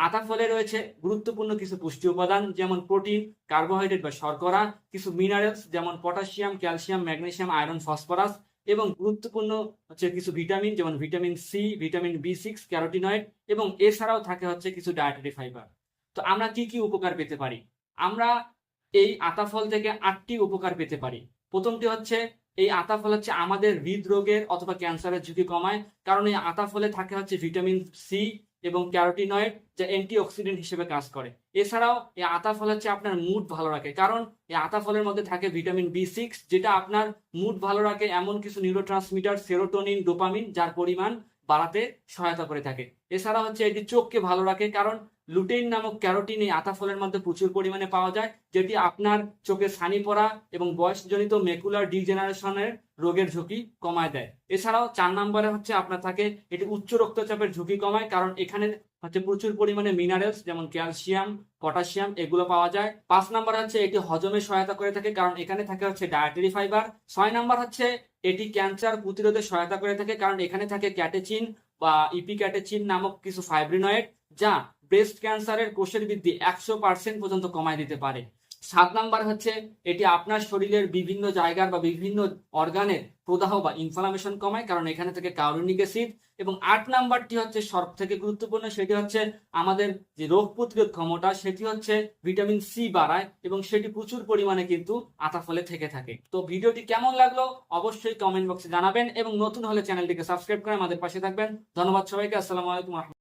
আতা ফলে রয়েছে গুরুত্বপূর্ণ কিছু পুষ্টি উপাদান যেমন প্রোটিন, কার্বোহাইড্রেট বা শর্করা, কিছু মিনারেলস যেমন potassium, calcium, magnesium, iron, phosphorus এবং গুরুত্বপূর্ণ হচ্ছে কিছু ভিটামিন যেমন ভিটামিন সি, ভিটামিন বি6, ক্যারোটিনয়েড এবং এছাড়াও থাকে হচ্ছে কিছু ডায়েটারি ফাইবার। তো আমরা কি কি উপকার পেতে পারি? আমরা এই আতা ফল থেকে 8টি উপকার পেতে পারি। প্রথমটি হচ্ছে এই আতা ফল হচ্ছে আমাদের হৃদরোগের অথবা ক্যান্সারের ঝুঁকি কমায়, কারণ এই আতা ফলে থাকে হচ্ছে ভিটামিন সি এবং ক্যারোটিনয়েড যা অ্যান্টিঅক্সিডেন্ট হিসেবে কাজ করে। এছাড়াও এই আতা ফল হচ্ছে আপনার মুড ভালো রাখে, কারণ এই আতা ফলের মধ্যে থাকে ভিটামিন বি6 যেটা আপনার মুড ভালো রাখে এমন কিছু নিউরোট্রান্সমিটার সেরোটোনিন, ডোপামিন যার পরিমাণ বাড়াতে সহায়তা করে থাকে। এছাড়া হচ্ছে এটি চোখকে ভালো রাখে, কারণ লুটেইন নামক ক্যারোটিন এই আতা ফলের মধ্যে প্রচুর পরিমাণে পাওয়া যায়, যেটি আপনার চোখে ছানি পড়া এবং বয়সজনিত ম্যাকুলার ডিজেনারেশনের রোগের ঝুঁকি কমায় দেয়। এছাড়াও 4 নম্বরে হচ্ছে আপনার থাকে এটি উচ্চ রক্তচাপের ঝুঁকি কমায়, কারণ এখানে হচ্ছে প্রচুর পরিমাণে মিনারেলস যেমন ক্যালসিয়াম, পটাশিয়াম এগুলো পাওয়া যায়। 5 নম্বর হচ্ছে এটি হজমে সহায়তা করে থাকে, কারণ এখানে থাকে হচ্ছে ডায়েটারি ফাইবার। 6 নম্বর হচ্ছে এটি ক্যান্সার প্রতিরোধে সহায়তা করে থাকে, কারণ এখানে থাকে ক্যাটেচিন বা ইপিক্যাটেচিন নামক কিছু ফাইব্রিনয়েড যা ব্রেস্ট ক্যান্সারের কোষের বৃদ্ধি 100% পর্যন্ত কমায় দিতে পারে। 7 নাম্বার হচ্ছে এটি আপনার শরীরের বিভিন্ন জায়গার বা বিভিন্ন অর্গানের প্রদাহ বা ইনফ্লামেশন কমায়, কারণ এখানে থেকে কার্বনিক অ্যাসিড। এবং 8 নাম্বারটি হচ্ছে সব থেকে গুরুত্বপূর্ণ, সেটি হচ্ছে আমাদের যে রোগ প্রতিরোধ ক্ষমতা সেটি হচ্ছে ভিটামিন সি বাড়ায় এবং সেটি প্রচুর পরিমাণে কিন্তু আতা ফলে থেকে থাকে। তো ভিডিওটি কেমন লাগলো অবশ্যই কমেন্ট বক্সে জানাবেন এবং নতুন হলে চ্যানেলটিকে সাবস্ক্রাইব করে আমাদের পাশে থাকবেন। ধন্যবাদ সবাইকে। আসসালামু আলাইকুম।